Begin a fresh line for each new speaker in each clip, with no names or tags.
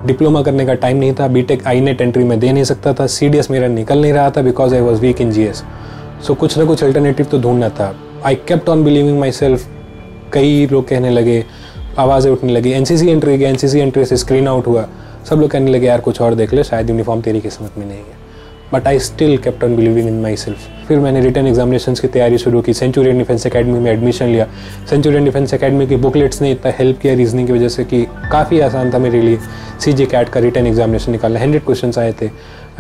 Diploma करने का time नहीं था, बीटेक आईनेट एंट्री में दे नहीं सकता था, सीडीएस मेरा निकल नहीं रहा था because I was weak in GS. सो कुछ ना कुछ अल्टरनेटिव तो ढूंढना था। I kept on believing myself. कई लोग कहने लगे, आवाज़ें उठने लगी, एनसीसी एंट्री गया, एनसीसी एंट्री से स्क्रीन आउट हुआ, सब लोग कहने लगे यार कुछ और देख ले, शायद यूनिफॉर्म तेरी किस्मत में नहीं है। But I still kept on believing in my self. फिर मैंने रिटन एग्जामिनेशंस की तैयारी शुरू की, सेंचुरियन डिफेंस एकेडमी में एडमिशन लिया। सेंचुरियन डिफेंस एकेडमी की बुकलेट्स ने इतना हेल्प किया रीजनिंग की वजह से कि काफ़ी आसान था मेरे लिए सीजी कैट का रिटन एग्जामिनेशन निकालना। 100 क्वेश्चन आए थे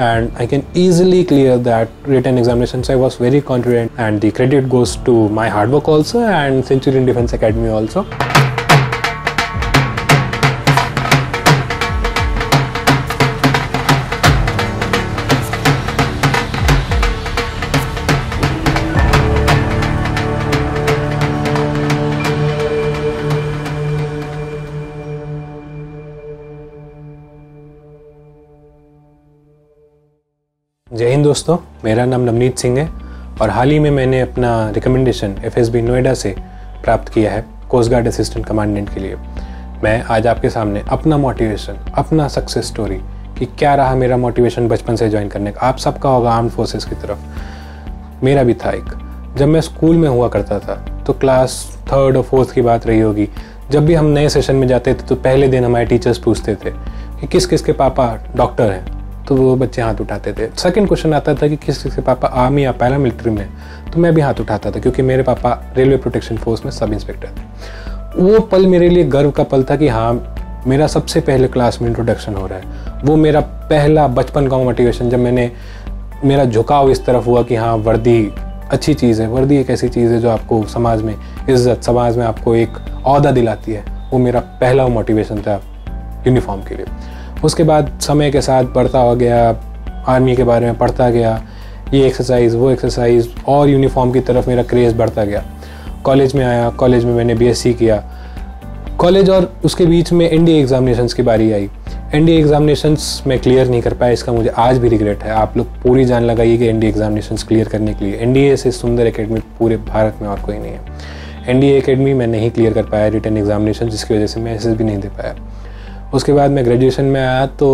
and I can easily clear that written examinations. I was very confident and the credit goes to my hard work also and Centurion Defense Academy also. जय हिंद दोस्तों, मेरा नाम नवनीत सिंह है और हाल ही में मैंने अपना रिकमेंडेशन एफएसबी नोएडा से प्राप्त किया है कोस्ट गार्ड असिस्टेंट कमांडेंट के लिए। मैं आज आपके सामने अपना मोटिवेशन, अपना सक्सेस स्टोरी कि क्या रहा मेरा मोटिवेशन बचपन से ज्वाइन करने का। आप सबका होगा आर्म्ड फोर्सेस की तरफ, मेरा भी था एक। जब मैं स्कूल में हुआ करता था तो क्लास 3rd और 4th की बात रही होगी, जब भी हम नए सेशन में जाते थे तो पहले दिन हमारे टीचर्स पूछते थे कि किस किस के पापा डॉक्टर हैं, तो वो बच्चे हाथ उठाते थे। सेकंड क्वेश्चन आता था कि किस किस के पापा आर्मी या पैरामिलिट्री में, तो मैं भी हाथ उठाता था क्योंकि मेरे पापा रेलवे प्रोटेक्शन फोर्स में सब इंस्पेक्टर थे। वो पल मेरे लिए गर्व का पल था कि हाँ, मेरा सबसे पहले क्लास में इंट्रोडक्शन हो रहा है। वो मेरा पहला बचपन का मोटिवेशन, जब मेरा झुकाव इस तरफ हुआ कि हाँ, वर्दी अच्छी चीज़ है, वर्दी एक ऐसी चीज़ है जो आपको समाज में इज्जत, समाज में आपको एक ओहदा दिलाती है। वो मेरा पहला मोटिवेशन था यूनिफॉर्म के लिए। उसके बाद समय के साथ बढ़ता हो गया, आर्मी के बारे में पढ़ता गया, ये एक्सरसाइज वो एक्सरसाइज, और यूनिफॉर्म की तरफ मेरा क्रेज़ बढ़ता गया। कॉलेज में आया, कॉलेज में मैंने बीएससी किया। कॉलेज और उसके बीच में एनडीए एग्जामिनेशंस की बारी आई। एनडीए एग्जामिनेशंस में क्लियर नहीं कर पाया, इसका मुझे आज भी रिग्रेट है। आप लोग पूरी जान लगाइए कि एनडीए एग्जामिनेशंस क्लियर करने के लिए एनडीए से सुंदर एकेडमी पूरे भारत में और कोई नहीं है। एनडीए एकेडमी में नहीं क्लियर कर पाया रिटन एग्जामिनेशन, जिसकी वजह से मैं एसएसबी नहीं दे पाया। उसके बाद मैं ग्रेजुएशन में आया तो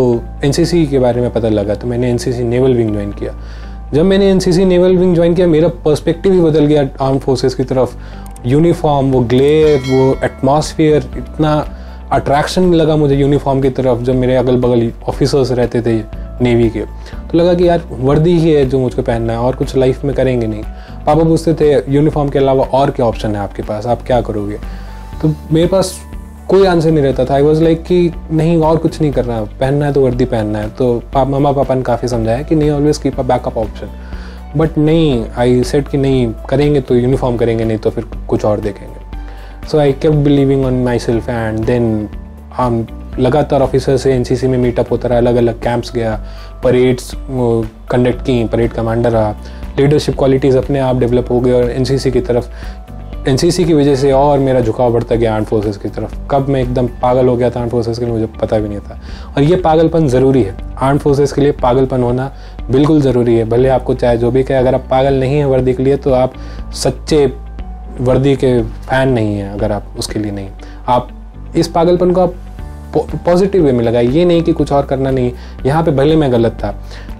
एनसीसी के बारे में पता लगा, तो मैंने एनसीसी नेवल विंग ज्वाइन किया। जब मैंने एनसीसी नेवल विंग ज्वाइन किया, मेरा पर्सपेक्टिव ही बदल गया आर्म फोर्सेस की तरफ। यूनिफॉर्म, वो ग्लेयर, वो एटमॉस्फेयर, इतना अट्रैक्शन लगा मुझे यूनिफॉर्म की तरफ। जब मेरे अगल बगल ऑफिसर्स रहते थे नेवी के, तो लगा कि यार वर्दी ही है जो मुझको पहनना है और कुछ लाइफ में करेंगे नहीं। पापा पूछते थे यूनिफॉर्म के अलावा और क्या ऑप्शन है आपके पास, आप क्या करोगे? तो मेरे पास कोई आंसर नहीं रहता था। आई वॉज लाइक कि नहीं, और कुछ नहीं करना, पहनना है तो वर्दी पहनना है। तो मम्मा पापा ने काफ़ी समझाया कि नहीं, always keep a backup option. But नहीं, आई सेड कि नहीं, करेंगे तो यूनिफॉर्म करेंगे, नहीं तो फिर कुछ और देखेंगे। So I kept believing on myself and then हम लगातार ऑफिसर से एनसीसी में मीटअप होता रहा, अलग अलग कैंप्स गया, परेड्स कंडक्ट की, परेड कमांडर रहा। लीडरशिप क्वालिटीज़ अपने आप डेवलप हो गई और एनसीसी की तरफ, एनसीसी की वजह से और मेरा झुकाव बढ़ता गया आर्म फोर्सेस की तरफ। कब मैं एकदम पागल हो गया था आर्म फोर्सेस के लिए, मुझे पता भी नहीं था। और ये पागलपन ज़रूरी है, आर्म फोर्सेस के लिए पागलपन होना बिल्कुल ज़रूरी है। भले आपको चाहे जो भी कहे, अगर आप पागल नहीं हैं वर्दी के लिए तो आप सच्चे वर्दी के फ़ैन नहीं हैं। अगर आप उसके लिए नहीं, आप इस पागलपन को आप पॉजिटिव वे में लगाए। ये नहीं कि कुछ और करना नहीं, यहाँ पे भले मैं गलत था,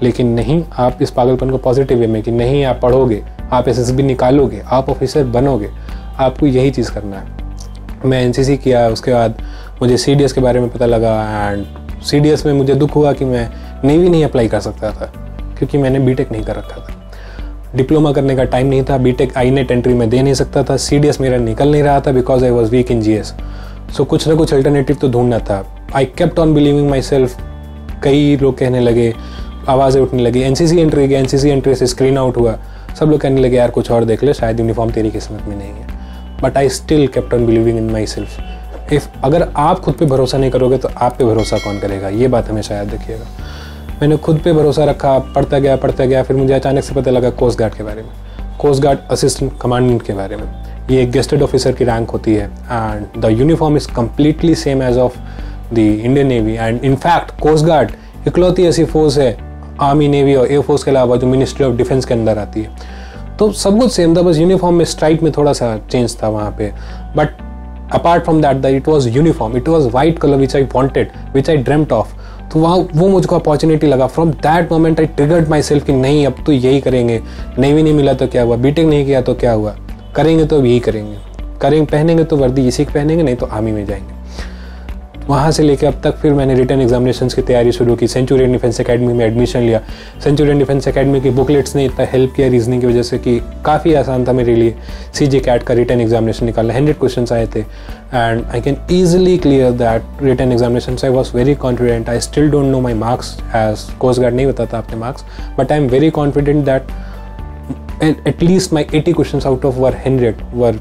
लेकिन नहीं, आप इस पागलपन को पॉजिटिव वे में कि नहीं, आप पढ़ोगे, आप एसएसबी निकालोगे, आप ऑफिसर बनोगे, आपको यही चीज़ करना है। मैं एनसीसी किया, उसके बाद मुझे सीडीएस के बारे में पता लगा एंड सीडीएस में मुझे दुख हुआ कि मैं नेवी नहीं अप्लाई कर सकता था क्योंकि मैंने बीटेक नहीं कर रखा था। डिप्लोमा करने का टाइम नहीं था, बीटेक आईनेट एंट्री में दे नहीं सकता था, सीडीएस मेरा निकल नहीं रहा था because I was weak in GS. सो कुछ ना कुछ अल्टरनेटिव तो ढूंढना था। I kept on believing myself. कई लोग कहने लगे, आवाज़ें उठने लगी, एनसीसी एंट्री गया, एनसीसी एंट्री से स्क्रीन आउट हुआ, सब लोग कहने लगे यार कुछ और देख ले, शायद यूनिफॉर्म तेरी किस्मत में नहीं है। But I still kept on believing in my self. अगर आप खुद पे भरोसा नहीं करोगे तो आप पे भरोसा कौन करेगा, ये बात हमेशा याद रखिएगा। मैंने खुद पे भरोसा रखा, पढ़ता गया। फिर मुझे अचानक से पता लगा कोस्ट गार्ड के बारे में, कोस्ट गार्ड असिस्टेंट कमांडेंट के बारे में। ये एक गेस्टेड ऑफिसर की रैंक होती है and the uniform is completely same as of the Indian navy. And in fact coast guard इकलौती ऐसी फोर्स है आर्मी, नेवी और एयरफोर्स के अलावा जो मिनिस्ट्री ऑफ डिफेंस के अंदर आती है। तो सब कुछ सेम था, बस यूनिफॉर्म में स्ट्राइप में थोड़ा सा चेंज था वहाँ पे। But apart from that it was uniform, it was white colour which I wanted, which I dreamed of. तो वहाँ वो मुझको अपॉर्चुनिटी लगा। From that moment I triggered my self कि नहीं, अब तो यही करेंगे, नेवी नहीं मिला तो क्या हुआ, बीटेक नहीं किया तो क्या हुआ, करेंगे तो अब यही करेंगे, पहनेंगे तो वर्दी इसी की पहनेंगे, नहीं तो आर्मी में जाएंगे। वहाँ से लेकर अब तक फिर मैंने रिटर्न एग्जामिनेशंस की तैयारी शुरू की, सेंचुरियन डिफेंस एकेडमी में एडमिशन लिया। सेंचुरियन डिफेंस एकेडमी की बुकलेट्स ने इतना हेल्प किया रीजनिंग की वजह से कि काफ़ी आसान था मेरे लिए CG CAT का रिटर्न एग्जामिनेशन निकालना। 100 क्वेश्चन आए थे and I can easily clear that return examination. I was very confident. I still don't know my marks, as coast guard नहीं बताता अपने marks, but I am very confident that at least my 80 questions out of 100 were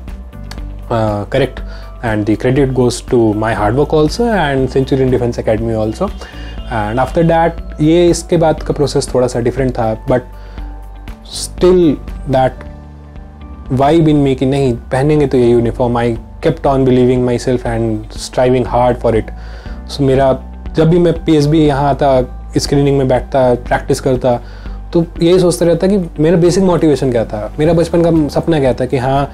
correct, and the credit goes to my hard work also and Centurion Defense Academy also. And after that ये इसके बाद का process थोड़ा सा different था, but still that vibe in me कि नहीं, पहनेंगे तो ये uniform. I kept on believing myself and striving hard for it. So मेरा जब भी मैं PSB यहाँ आता, स्क्रीनिंग में बैठता, प्रैक्टिस करता, तो यही सोचता रहता कि मेरा बेसिक मोटिवेशन क्या था, मेरा बचपन का सपना क्या था कि हाँ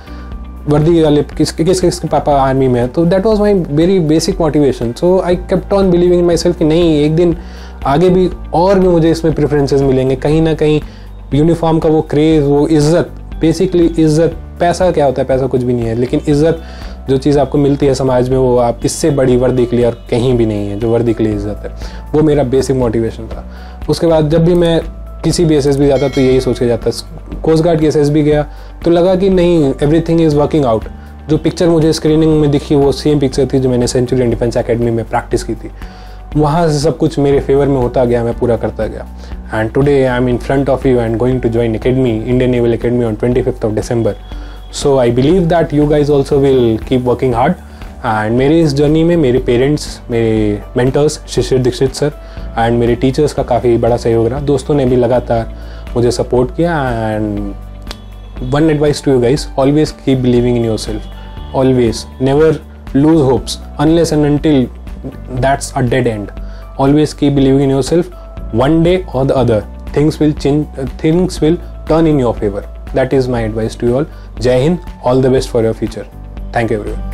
वर्दी वाले किसके पापा आर्मी में है, तो that was my very basic motivation. So I kept on believing in my self कि नहीं, एक दिन आगे भी और भी मुझे इसमें प्रेफरेंसेस मिलेंगे। कहीं ना कहीं यूनिफॉर्म का वो क्रेज़, वो इज़्ज़त, बेसिकली इज़्ज़त, पैसा क्या होता है, पैसा कुछ भी नहीं है, लेकिन इज़्ज़त जो चीज़ आपको मिलती है समाज में, वो आप इससे बड़ी वर्दी के लिए और कहीं भी नहीं है जो वर्दी के लिए इज़्ज़त है। वो मेरा बेसिक मोटिवेशन था। उसके बाद जब भी मैं किसी भी SSB जाता तो यही सोच के जाता। कोस्ट गार्ड की SSB गया तो लगा कि नहीं, एवरीथिंग इज़ वर्किंग आउट। जो पिक्चर मुझे स्क्रीनिंग में दिखी वो सेम पिक्चर थी जो मैंने सेंचुरियन डिफेंस एकेडमी में प्रैक्टिस की थी। वहाँ से सब कुछ मेरे फेवर में होता गया, मैं पूरा करता गया। And today I am in front of you and going to join academy, Indian naval academy on 25th of December. So I believe that you guys also will keep working hard. And मेरी इस journey में मेरे parents, मेरे mentors Shishir Dikshit sir and मेरे teachers का काफ़ी बड़ा सहयोग रहा। दोस्तों ने भी लगातार मुझे सपोर्ट किया। And one advice to you guys, always keep believing in yourself, always never lose hopes unless and until that's a dead end. Always keep believing in yourself, one day or the other things will change, things will turn in your favour. That is my advice to you all. Jai Hind, all the best for your future. Thank you everyone.